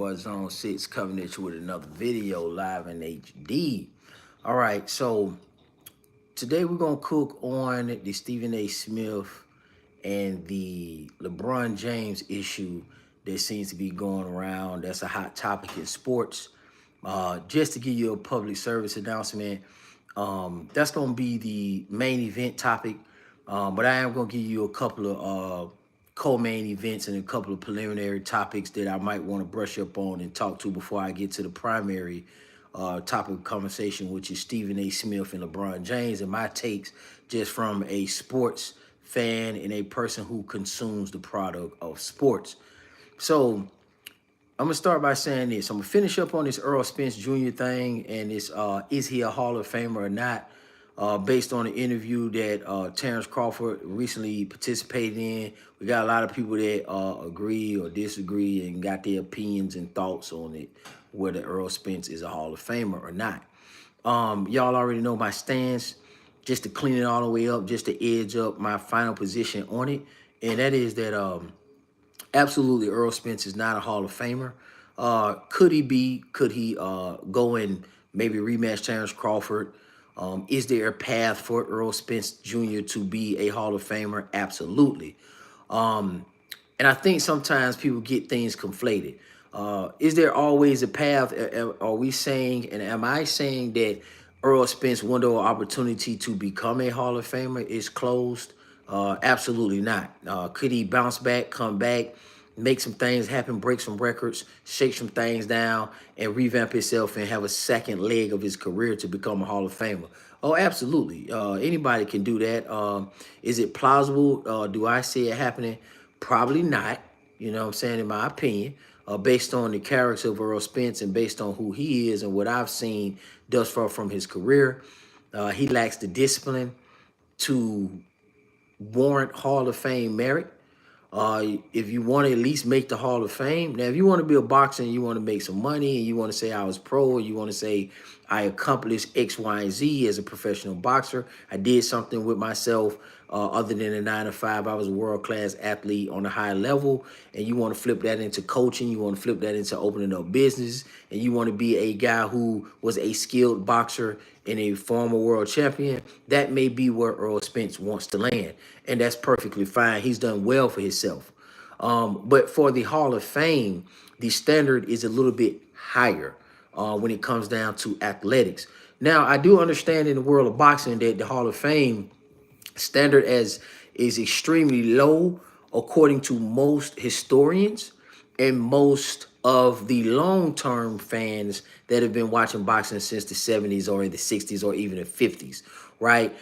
boy Zone 6 coming at you with another video live in HD. All right, so today we're gonna cook on the Stephen A. Smith and the LeBron James issue that seems to be going around. That's a hot topic in sports. Just to give you a public service announcement, that's gonna be the main event topic. But I am gonna give you a couple of co-main events and a couple of preliminary topics that I might want to brush up on and talk to before I get to the primary topic of conversation, which is Stephen A. Smith and LeBron James, and my takes just from a sports fan and a person who consumes the product of sports. So I'm gonna start by saying this. I'm gonna finish up on this Earl Spence Jr. thing and this is he a Hall of Famer or not? Based on an interview that Terrence Crawford recently participated in. We got a lot of people that agree or disagree and got their opinions and thoughts on it, whether Earl Spence is a Hall of Famer or not. Y'all already know my stance. Just to clean it all the way up, just to edge up my final position on it, and that is that absolutely Earl Spence is not a Hall of Famer. Could he be? Could he go and maybe rematch Terrence Crawford? Is there a path for Earl Spence Jr. to be a Hall of Famer? Absolutely. And I think sometimes people get things conflated. Is there always a path? Are we saying, and am I saying that Earl Spence's window of opportunity to become a Hall of Famer is closed? Absolutely not. Could he bounce back, come back, make some things happen, break some records, shake some things down, and revamp himself and have a second leg of his career to become a Hall of Famer? Oh, absolutely. Anybody can do that. Is it plausible? Do I see it happening? Probably not. You know what I'm saying, in my opinion, based on the character of Earl Spence and based on who he is and what I've seen thus far from his career. He lacks the discipline to warrant Hall of Fame merit. If you want to at least make the Hall of Fame, now if you want to be a boxer and you want to make some money and you want to say I was pro, or you want to say I accomplished X, Y, and Z as a professional boxer, I did something with myself other than a 9 to 5. I was a world-class athlete on a high level, and you want to flip that into coaching, you want to flip that into opening up business, and you want to be a guy who was a skilled boxer and a former world champion, that may be where Earl Spence wants to land. And that's perfectly fine. He's done well for himself. But for the Hall of Fame, the standard is a little bit higher when it comes down to athletics. Now, I do understand in the world of boxing that the Hall of Fame standard is extremely low according to most historians and most of the long-term fans that have been watching boxing since the 70s or in the 60s or even the 50s, right?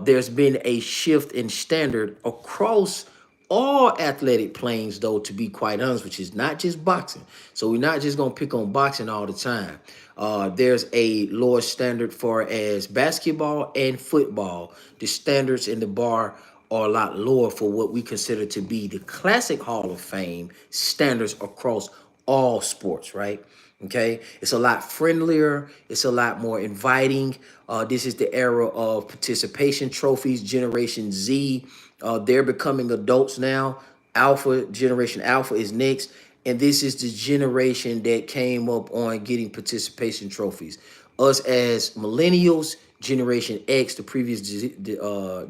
There's been a shift in standard across all athletic planes, though, to be quite honest, which is not just boxing. So we're not just going to pick on boxing all the time. There's a lower standard for as basketball and football. The standards in the bar are a lot lower for what we consider to be the classic Hall of Fame standards across all sports, right? Okay, it's a lot friendlier. It's a lot more inviting. This is the era of participation trophies. Generation Z, they're becoming adults now. Generation Alpha is next. And this is the generation that came up on getting participation trophies. Us as millennials, Generation X, the previous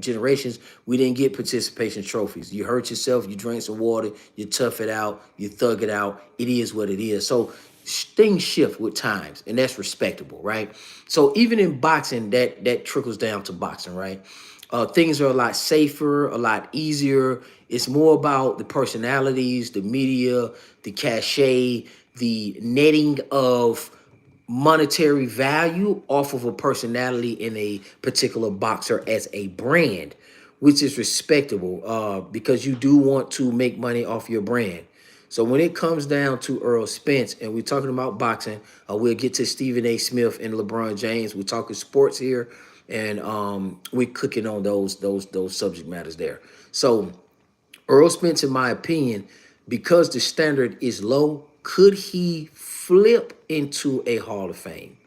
generations, we didn't get participation trophies. You hurt yourself, you drink some water, you tough it out, you thug it out. It is what it is. So things shift with times, and that's respectable, right? So even in boxing, that trickles down to boxing, right? Things are a lot safer, a lot easier. It's more about the personalities, the media, the cachet, the netting of monetary value off of a personality in a particular boxer as a brand, which is respectable because you do want to make money off your brand. So when it comes down to Earl Spence, and we're talking about boxing, we'll get to Stephen A. Smith and LeBron James. We're talking sports here, and we're cooking on those subject matters there. So Earl Spence, in my opinion, because the standard is low, could he flip into a Hall of Fame?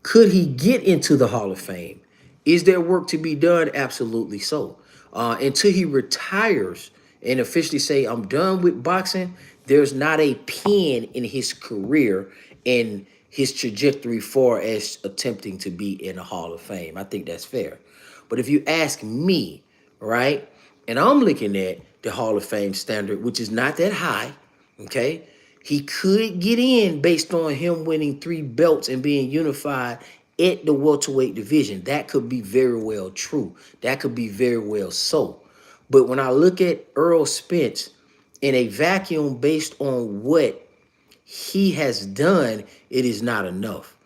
Could he get into the Hall of Fame? Is there work to be done? Absolutely so. Until he retires and officially say, I'm done with boxing, there's not a pin in his career and his trajectory far as attempting to be in the Hall of Fame. I think that's fair. But if you ask me, right, and I'm looking at the Hall of Fame standard, which is not that high, okay, he could get in based on him winning 3 belts and being unified at the welterweight division. That could be very well true. That could be very well so. But when I look at Earl Spence in a vacuum based on what he has done, it is not enough.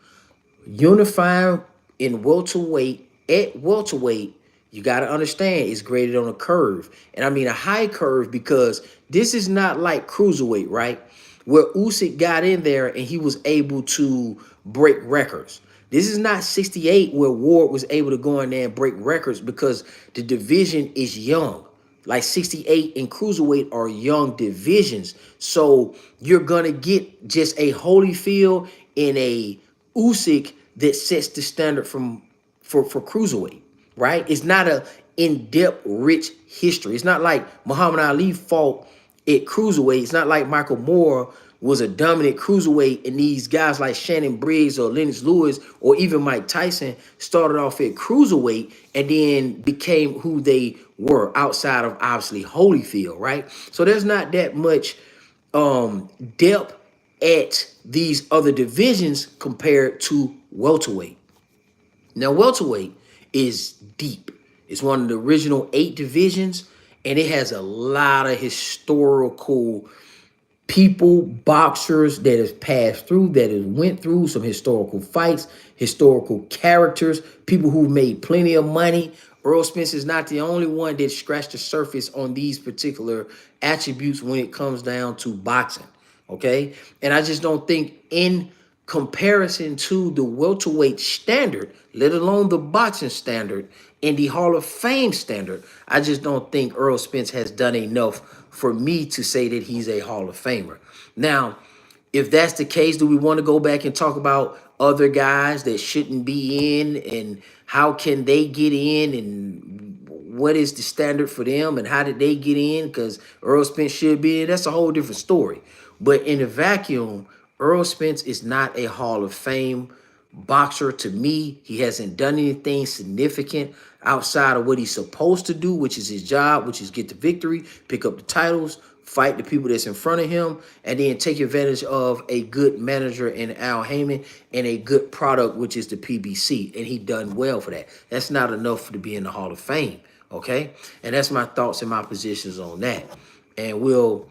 Unifying in welterweight, at welterweight, you got to understand it's graded on a curve. And I mean a high curve, because this is not like cruiserweight, right? Where Usyk got in there and he was able to break records. This is not 68 where Ward was able to go in there and break records, because the division is young. Like 68 and cruiserweight are young divisions. So you're going to get just a Holyfield in a Usyk that sets the standard for cruiserweight, right? It's not a in-depth, rich history. It's not like Muhammad Ali fought at cruiserweight. It's not like Michael Moore was a dominant cruiserweight, and these guys like Shannon Briggs or Lennox Lewis or even Mike Tyson started off at cruiserweight and then became who they were outside of obviously Holyfield, right? So there's not that much depth at these other divisions compared to welterweight. Now, welterweight is deep. It's one of the original 8 divisions, and it has a lot of historical people, boxers that have passed through, that have went through some historical fights, historical characters, people who made plenty of money. Earl Spence is not the only one that scratched the surface on these particular attributes when it comes down to boxing, okay? And I just don't think in comparison to the welterweight standard, let alone the boxing standard and the Hall of Fame standard, I just don't think Earl Spence has done enough for me to say that he's a Hall of Famer. Now, if that's the case, do we want to go back and talk about other guys that shouldn't be in, and how can they get in, and what is the standard for them, and how did they get in? Because Earl Spence should be in. That's a whole different story. But in a vacuum, Earl Spence is not a Hall of Fame boxer to me. He hasn't done anything significant outside of what he's supposed to do, which is his job, which is get the victory, pick up the titles, fight the people that's in front of him, and then take advantage of a good manager in Al Heyman and a good product, which is the PBC. And he done well for that. That's not enough to be in the Hall of Fame, okay? And that's my thoughts and my positions on that. And we'll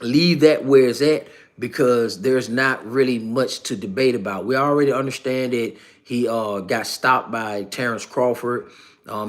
leave that where it's at, because there's not really much to debate about. We already understand that he got stopped by Terrence Crawford.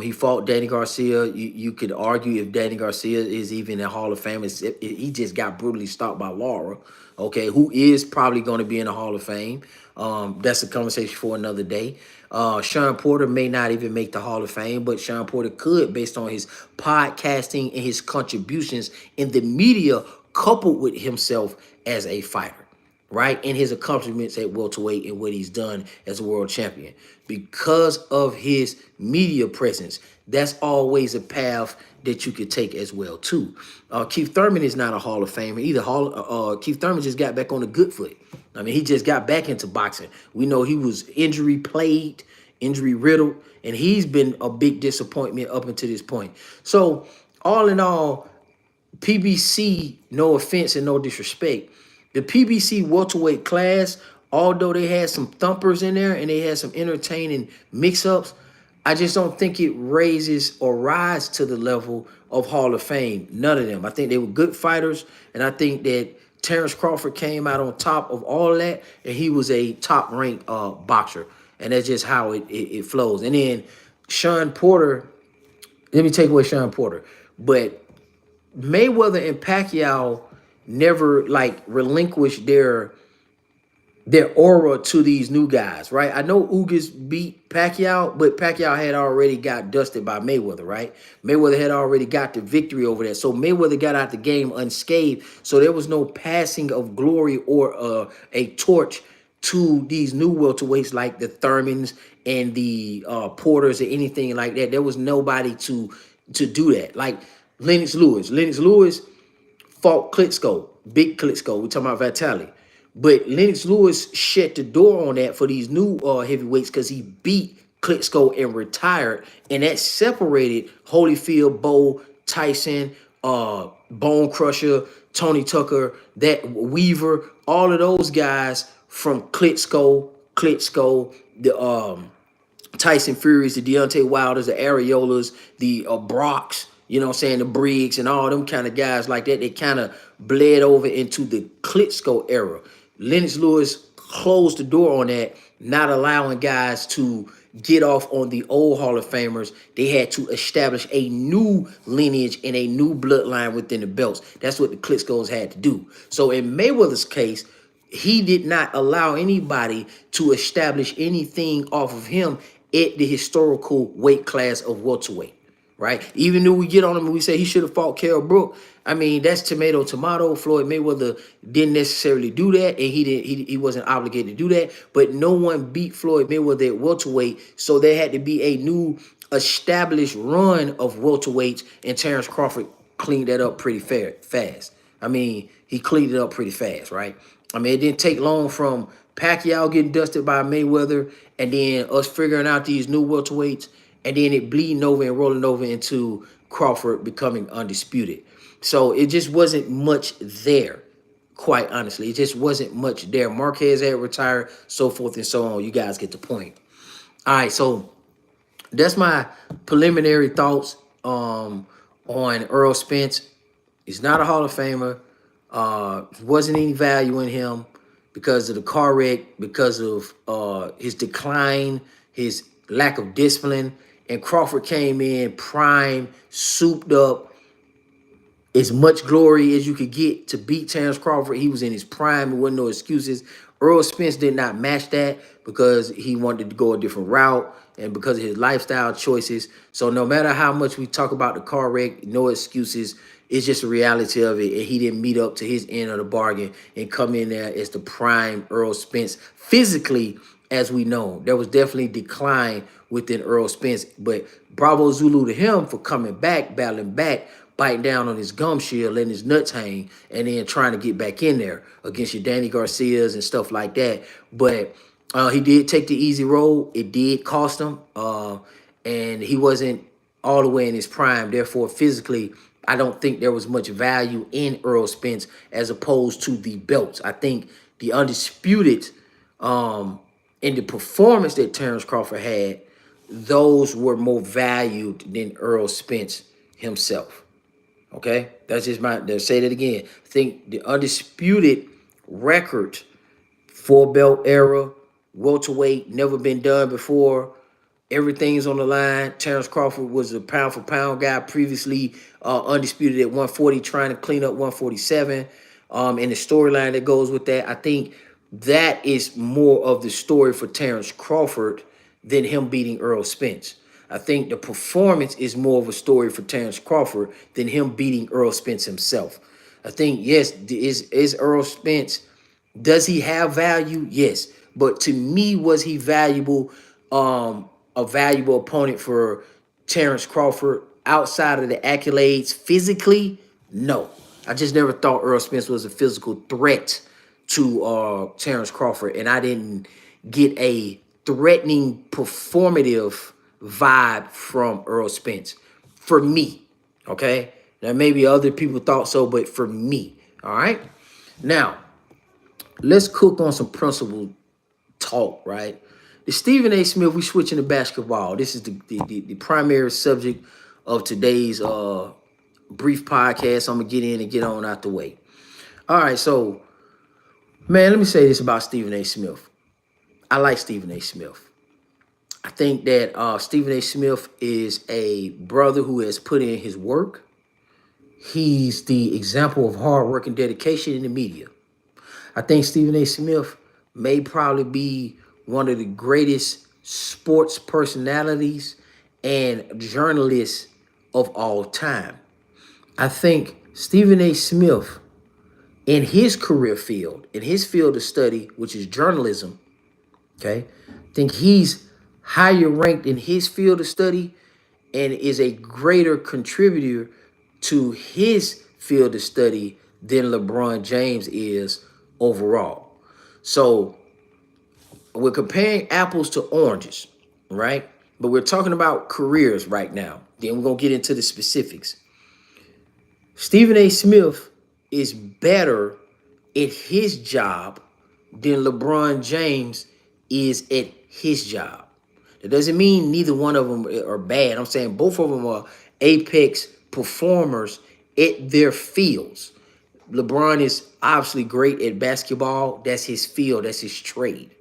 He fought Danny Garcia. You could argue if Danny Garcia is even a Hall of Fame. He just got brutally stopped by Lara, okay, who is probably going to be in the Hall of Fame. That's a conversation for another day. Sean Porter may not even make the Hall of Fame, but Sean Porter could, based on his podcasting and his contributions in the media, coupled with himself as a fighter, right? And his accomplishments at welterweight and what he's done as a world champion. Because of his media presence, that's always a path that you could take as well, too. Keith Thurman is not a Hall of Famer either. Keith Thurman just got back on a good foot. I mean, he just got back into boxing. We know he was injury-plagued, injury-riddled, and he's been a big disappointment up until this point. So, all in all, PBC, no offense and no disrespect, the PBC welterweight class, although they had some thumpers in there and they had some entertaining mix-ups, I just don't think it raises or rises to the level of Hall of Fame. None of them. I think they were good fighters, and I think that Terrence Crawford came out on top of all of that, and he was a top-ranked boxer, and that's just how it flows. And then Sean Porter, let me take away Sean Porter, but Mayweather and Pacquiao never like relinquished their aura to these new guys, right? I know Ugas beat Pacquiao, but Pacquiao had already got dusted by Mayweather, right? Mayweather had already got the victory over that. So Mayweather got out the game unscathed. So there was no passing of glory or a torch to these new welterweights like the Thurmans and the Porters or anything like that. There was nobody to do that. Like Lennox Lewis. Lennox Lewis fought Klitschko. Big Klitschko. We're talking about Vitaly. But Lennox Lewis shut the door on that for these new heavyweights because he beat Klitschko and retired. And that separated Holyfield, Bo, Tyson, Bone Crusher, Tony Tucker, that Weaver, all of those guys from Klitschko, the Tyson Furies, the Deontay Wilders, the Areolas, the Brocks, you know what I'm saying, the Briggs and all them kind of guys like that. They kind of bled over into the Klitschko era. Lennox Lewis closed the door on that, not allowing guys to get off on the old Hall of Famers. They had to establish a new lineage and a new bloodline within the belts. That's what the Klitschko's had to do. So in Mayweather's case, he did not allow anybody to establish anything off of him at the historical weight class of welterweight, right? Even though we get on him and we say he should have fought Kell Brook, I mean, that's tomato. Floyd Mayweather didn't necessarily do that, and he wasn't obligated to do that. But no one beat Floyd Mayweather at welterweight, so there had to be a new established run of welterweights, and Terrence Crawford cleaned that up pretty fast. I mean, he cleaned it up pretty fast, right? I mean, it didn't take long from Pacquiao getting dusted by Mayweather and then us figuring out these new welterweights and then it bleeding over and rolling over into Crawford becoming undisputed. So it just wasn't much there, quite honestly. It just wasn't much there. Marquez had retired, so forth and so on. You guys get the point. All right, so that's my preliminary thoughts on Earl Spence. He's not a Hall of Famer. Wasn't any value in him because of the car wreck, because of his decline, his lack of discipline. And Crawford came in prime, souped up, as much glory as you could get to beat Terrence Crawford. He was in his prime. There wasn't no excuses. Earl Spence did not match that because he wanted to go a different route and because of his lifestyle choices. So no matter how much we talk about the car wreck, no excuses. It's just a reality of it. And he didn't meet up to his end of the bargain and come in there as the prime Earl Spence. Physically, as we know, there was definitely decline within Earl Spence. But bravo Zulu to him for coming back, battling back, biting down on his gum shield, letting his nuts hang, and then trying to get back in there against your Danny Garcias and stuff like that. But he did take the easy road. It did cost him. And he wasn't all the way in his prime. Therefore, physically, I don't think there was much value in Earl Spence as opposed to the belts. I think the undisputed in the performance that Terrence Crawford had, those were more valued than Earl Spence himself. Okay? That's just let's say that again. I think the undisputed record, 4-belt era, welterweight, never been done before. Everything's on the line. Terrence Crawford was a pound-for-pound guy previously, undisputed at 140, trying to clean up 147. And the storyline that goes with that, I think that is more of the story for Terrence Crawford than him beating Earl Spence. I think the performance is more of a story for Terrence Crawford than him beating Earl Spence himself. I think, yes, is Earl Spence, does he have value? Yes. But to me, was he valuable, a valuable opponent for Terrence Crawford outside of the accolades physically? No. I just never thought Earl Spence was a physical threat to Terrence Crawford, and I didn't get a threatening performative vibe from Earl Spence. For me, okay? Now, maybe other people thought so, but for me, all right? Now, let's cook on some principle talk, right? The Stephen A. Smith, we switching to basketball. This is the primary subject of today's brief podcast. I'm going to get in and get on out the way. All right, so, man, let me say this about Stephen A. Smith. I like Stephen A. Smith. I think that Stephen A. Smith is a brother who has put in his work. He's the example of hard work and dedication in the media. I think Stephen A. Smith may probably be one of the greatest sports personalities and journalists of all time. I think Stephen A. Smith, in his career field, in his field of study, which is journalism, okay, I think he's higher ranked in his field of study and is a greater contributor to his field of study than LeBron James is overall. So we're comparing apples to oranges, right? But we're talking about careers right now. Then we're going to get into the specifics. Stephen A. Smith is better at his job than LeBron James is at his job. That doesn't mean neither one of them are bad. I'm saying both of them are apex performers at their fields. LeBron is obviously great at basketball. That's his field. That's his trade.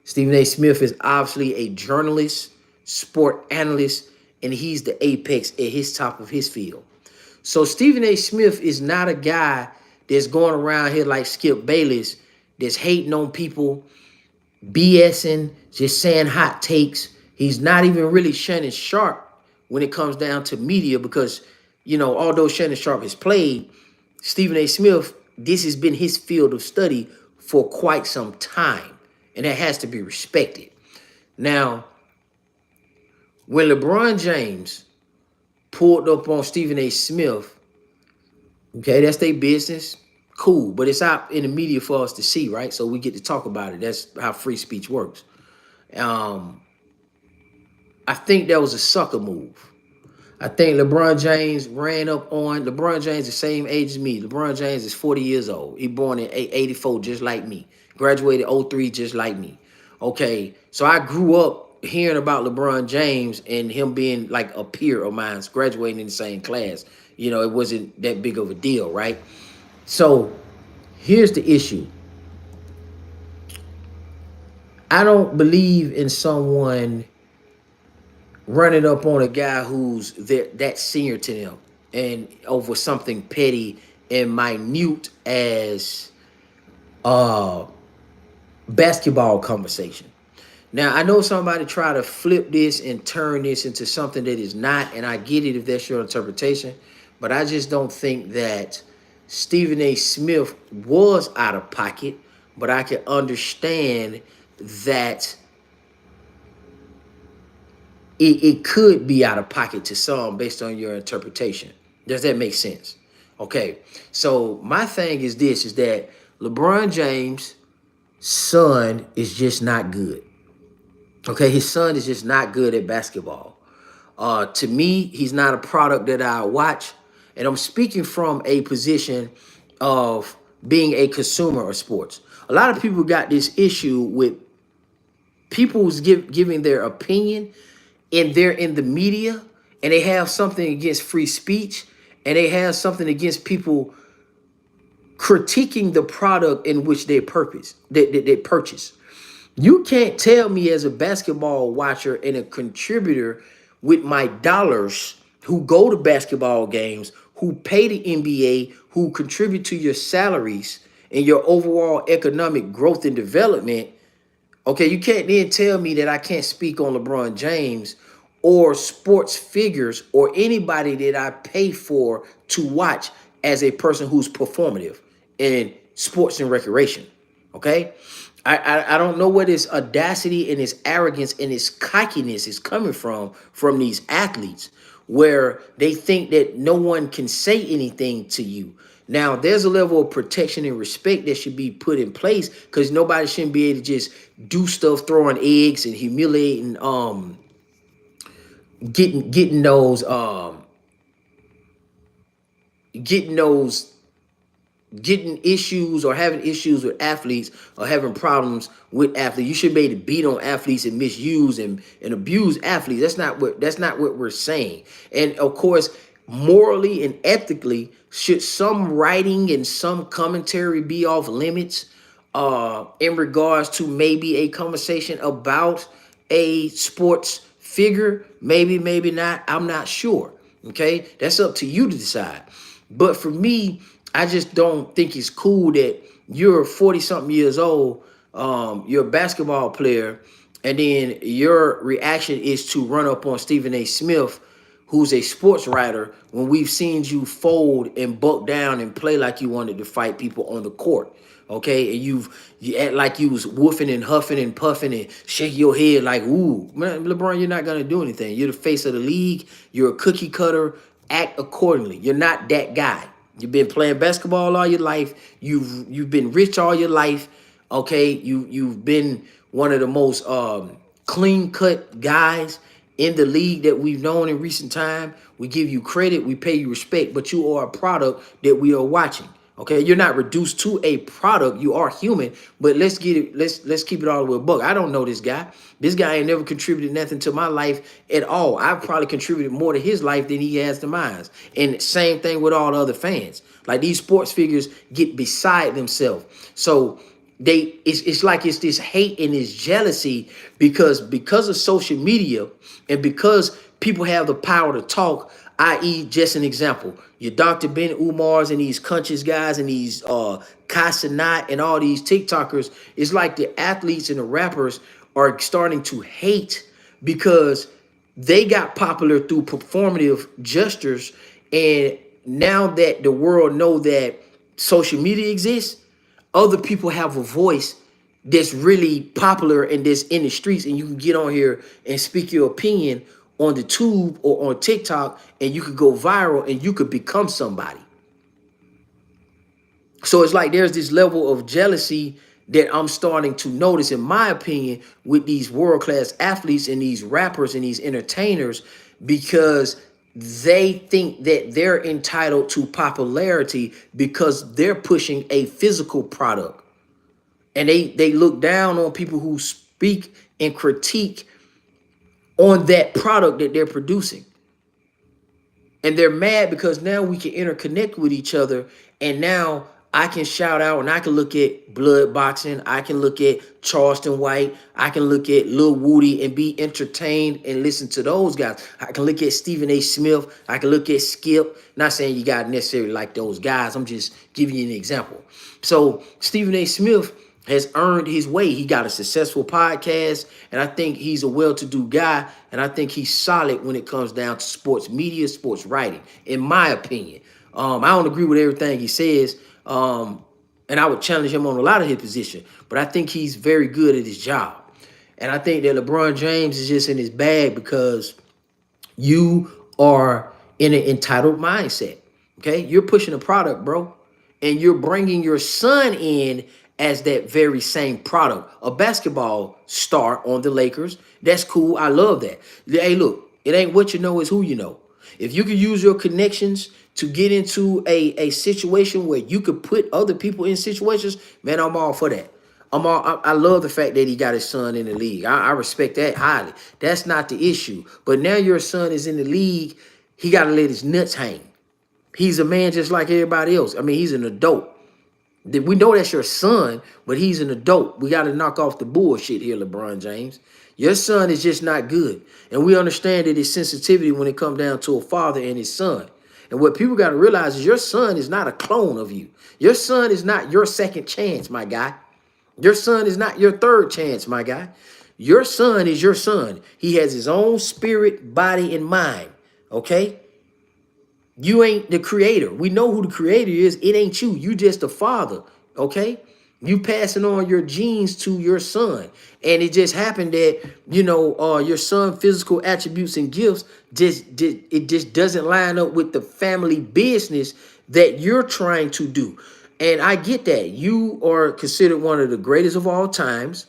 Stephen A. Smith is obviously a journalist, sport analyst, and he's the apex at his top of his field. So Stephen A. Smith is not a guy that's going around here like Skip Bayless, that's hating on people, BSing, just saying hot takes. He's not even really Shannon Sharp when it comes down to media because, although Shannon Sharp has played, Stephen A. Smith, this has been his field of study for quite some time, and that has to be respected. Now, when LeBron James pulled up on Stephen A. Smith, okay, that's their business. Cool. But it's out in the media for us to see, right? So we get to talk about it. That's how free speech works. I think that was a sucker move. I think LeBron James ran up on LeBron James, the same age as me. LeBron James is 40 years old. He born in 84, just like me. Graduated 03, just like me. Okay, so I grew up hearing about LeBron James and him being like a peer of mine, graduating in the same class. It wasn't that big of a deal, right? So here's the issue. I don't believe in someone running up on a guy who's that senior to them and over something petty and minute as basketball conversation. Now, I know somebody try to flip this and turn this into something that is not, and I get it if that's your interpretation, but I just don't think that Stephen A. Smith was out of pocket, but I can understand that it could be out of pocket to some based on your interpretation. Does that make sense? Okay, so my thing is this, is that LeBron James' son is just not good. Okay, his son is just not good at basketball. To me, he's not a product that I watch. And I'm speaking from a position of being a consumer of sports. A lot of people got this issue with people's giving their opinion, and they're in the media, and they have something against free speech, and they have something against people critiquing the product in which they purchase. You can't tell me as a basketball watcher and a contributor with my dollars who go to basketball games, who pay the NBA, who contribute to your salaries and your overall economic growth and development. Okay, you can't then tell me that I can't speak on LeBron James or sports figures or anybody that I pay for to watch as a person who's performative in sports and recreation. Okay? I don't know where this audacity and this arrogance and this cockiness is coming from these athletes, where they think that no one can say anything to you. Now, there's a level of protection and respect that should be put in place, because nobody shouldn't be able to just do stuff, throwing eggs and humiliating, getting those getting issues or having issues with athletes or having problems with athletes. You should be able to beat on athletes and misuse and abuse athletes. That's not what we're saying. And of course, morally and ethically, should some writing and some commentary be off limits in regards to maybe a conversation about a sports figure? Maybe, maybe not. I'm not sure. Okay, that's up to you to decide. But for me, I just don't think it's cool that you're 40-something years old, you're a basketball player, and then your reaction is to run up on Stephen A. Smith, who's a sports writer, when we've seen you fold and buck down and play like you wanted to fight people on the court. Okay, and you act like you was woofing and huffing and puffing and shaking your head like, ooh, man, LeBron, you're not gonna do anything. You're the face of the league. You're a cookie cutter. Act accordingly. You're not that guy. You've been playing basketball all your life. You've been rich all your life. Okay, you've been one of the most clean cut guys in the league that we've known in recent time. We give you credit, we pay you respect, but you are a product that we are watching. Okay, you're not reduced to a product. You are human, but let's get it. Let's keep it all the way a buck. I don't know this guy. This guy ain't never contributed nothing to my life at all. I've probably contributed more to his life than he has to mine. And same thing with all the other fans. Like these sports figures get beside themselves. So it's like it's this hate and this jealousy because of social media and because people have the power to talk, i.e. just an example, your Dr. Ben Umars and these conscious guys and these Kasanat and all these TikTokers, it's like the athletes and the rappers are starting to hate because they got popular through performative gestures. And now that the world know that social media exists, other people have a voice that's really popular and that's in the streets, and you can get on here and speak your opinion on the tube or on TikTok, and you could go viral and you could become somebody. So it's like there's this level of jealousy that I'm starting to notice, in my opinion, with these world-class athletes and these rappers and these entertainers, because they think that they're entitled to popularity because they're pushing a physical product. And they look down on people who speak and critique on that product that they're producing. And they're mad because now we can interconnect with each other. And now I can shout out and I can look at Blood Boxing. I can look at Charleston White. I can look at Lil Woody and be entertained and listen to those guys. I can look at Stephen A. Smith. I can look at Skip. Not saying you got to necessarily like those guys. I'm just giving you an example. So Stephen A. Smith has earned his way. He got a successful podcast, and I think he's a well-to-do guy, and I think he's solid when it comes down to sports media, sports writing, in my opinion. I don't agree with everything he says, and I would challenge him on a lot of his position, but I think he's very good at his job. And I think that LeBron James is just in his bag because you are in an entitled mindset, okay? You're pushing a product, bro, and you're bringing your son in as that very same product, a basketball star on the Lakers. That's cool. I love that. Hey, look, it ain't what you know, it's who you know. If you can use your connections to get into a situation where you could put other people in situations, man, I'm all for that. I love the fact that he got his son in the league. I respect that highly. That's not the issue. But now your son is in the league, he got to let his nuts hang. He's a man just like everybody else. I mean, he's an adult. We know that's your son, but he's an adult. We got to knock off the bullshit here, LeBron James. Your son is just not good. And we understand that it's sensitivity when it comes down to a father and his son. And what people got to realize is your son is not a clone of you. Your son is not your second chance, my guy. Your son is not your third chance, my guy. Your son is your son. He has his own spirit, body, and mind, okay? You ain't the creator. We know who the creator is. It ain't you. You just a father, okay? You passing on your genes to your son. And it just happened that, your son's physical attributes and gifts just doesn't line up with the family business that you're trying to do. And I get that. You are considered one of the greatest of all times.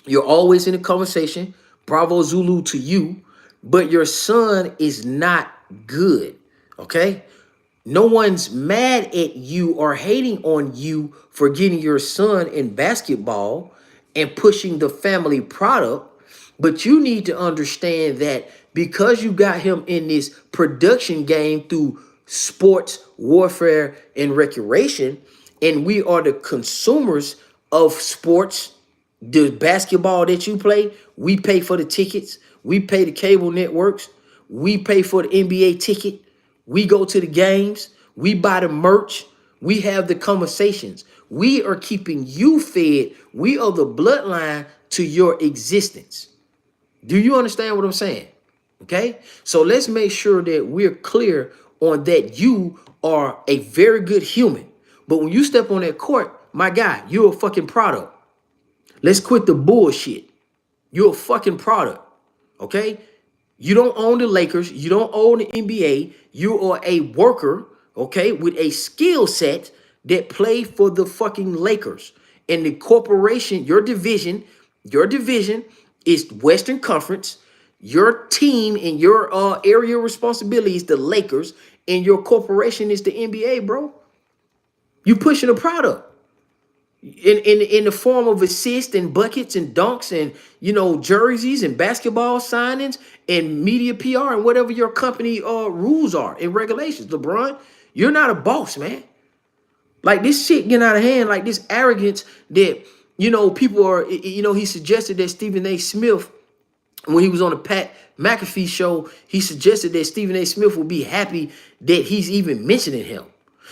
You're always in a conversation. Bravo Zulu to you. But your son is not good. Okay? No one's mad at you or hating on you for getting your son in basketball and pushing the family product. But you need to understand that because you got him in this production game through sports, warfare, and recreation, and we are the consumers of sports, the basketball that you play, we pay for the tickets, we pay the cable networks, we pay for the NBA ticket. We go to the games, we buy the merch, we have the conversations. We are keeping you fed. We are the bloodline to your existence. Do you understand what I'm saying? Okay? So let's make sure that we're clear on that. You are a very good human. But when you step on that court, my guy, you're a fucking product. Let's quit the bullshit. You're a fucking product. Okay? You don't own the Lakers. You don't own the NBA. You are a worker, okay, with a skill set that play for the fucking Lakers. And the corporation, your division is Western Conference. Your team and your area of responsibility is the Lakers, and your corporation is the NBA, bro. You pushing a product in the form of assists and buckets and dunks and jerseys and basketball signings and media PR and whatever your company rules are and regulations. LeBron, you're not a boss, man. Like this shit getting out of hand, like this arrogance that people are. He suggested that Stephen A. Smith, when he was on the Pat McAfee show, he suggested that Stephen A. Smith will be happy that he's even mentioning him.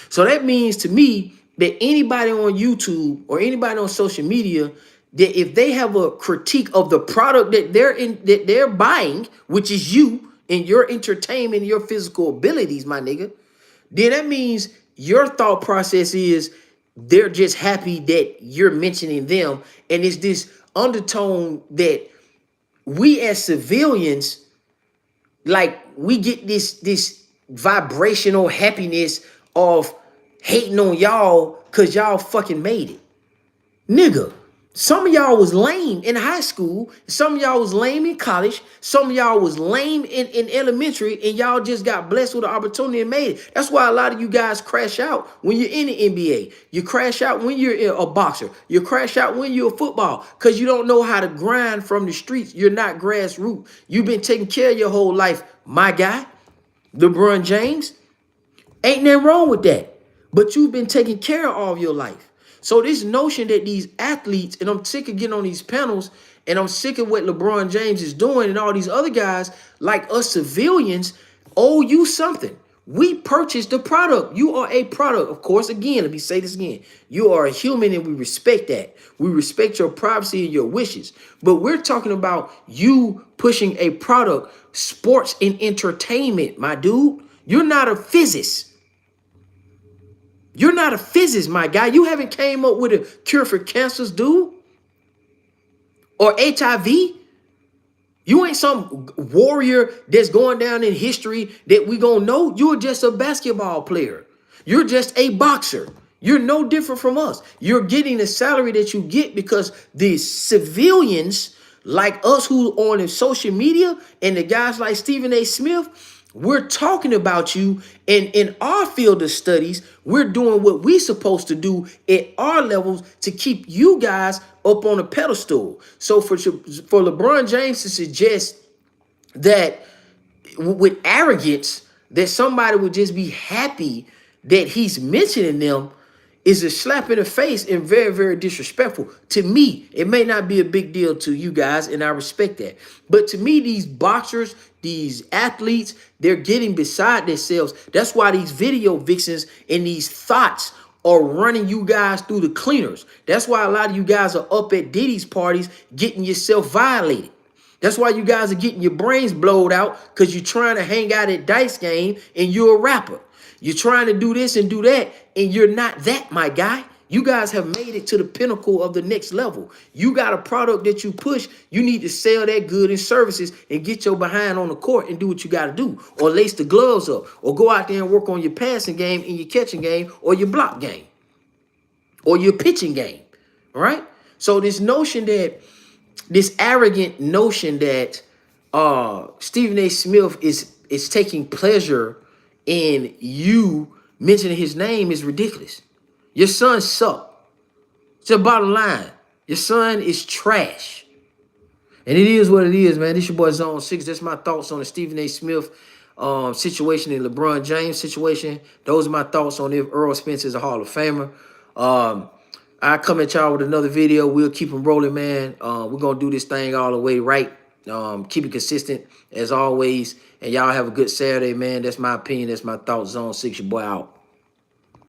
So that means to me that anybody on YouTube or anybody on social media, that if they have a critique of the product that they're buying, which is you and your entertainment and your physical abilities, my nigga, then that means your thought process is they're just happy that you're mentioning them. And it's this undertone that we as civilians, like, we get this vibrational happiness of hating on y'all because y'all fucking made it. Nigga, some of y'all was lame in high school. Some of y'all was lame in college. Some of y'all was lame in elementary, and y'all just got blessed with an opportunity and made it. That's why a lot of you guys crash out when you're in the NBA. You crash out when you're a boxer. You crash out when you're a football because you don't know how to grind from the streets. You're not grassroots. You've been taking care of your whole life, my guy. LeBron James, ain't nothing wrong with that. But you've been taking care of all of your life. So this notion that these athletes, and I'm sick of getting on these panels, and I'm sick of what LeBron James is doing and all these other guys, like us civilians, owe you something. We purchased the product. You are a product. Of course, again, let me say this again. You are a human, and we respect that. We respect your privacy and your wishes. But we're talking about you pushing a product, sports and entertainment, my dude. You're not a physicist. You're not a physicist, my guy. You haven't came up with a cure for cancers, dude. Or HIV. You ain't some warrior that's going down in history that we gonna know. You're just a basketball player. You're just a boxer. You're no different from us. You're getting the salary that you get because the civilians like us who on social media and the guys like Stephen A. Smith, we're talking about you, and in our field of studies, we're doing what we're supposed to do at our levels to keep you guys up on a pedestal. So for LeBron James to suggest that with arrogance that somebody would just be happy that he's mentioning them is a slap in the face and very, very disrespectful. To me, it may not be a big deal to you guys, and I respect that. But to me, these boxers, these athletes, they're getting beside themselves. That's why these video vixens and these thoughts are running you guys through the cleaners. That's why a lot of you guys are up at Diddy's parties getting yourself violated. That's why you guys are getting your brains blowed out because you're trying to hang out at dice game and you're a rapper. You're trying to do this and do that, and you're not that, my guy. You guys have made it to the pinnacle of the next level. You got a product that you push. You need to sell that good and services and get your behind on the court and do what you got to do. Or lace the gloves up. Or go out there and work on your passing game and your catching game or your block game. Or your pitching game. All right? So this arrogant notion that Stephen A. Smith is taking pleasure in you mentioning his name is ridiculous. Your son suck. It's the bottom line. Your son is trash. And it is what it is, man. This your boy Zone 6. That's my thoughts on the Stephen A. Smith situation and LeBron James situation. Those are my thoughts on if Earl Spence is a Hall of Famer. I come at y'all with another video. We'll keep them rolling, man. We're going to do this thing all the way right. Keep it consistent as always. And y'all have a good Saturday, man. That's my opinion. That's my thoughts. Zone 6, your boy out.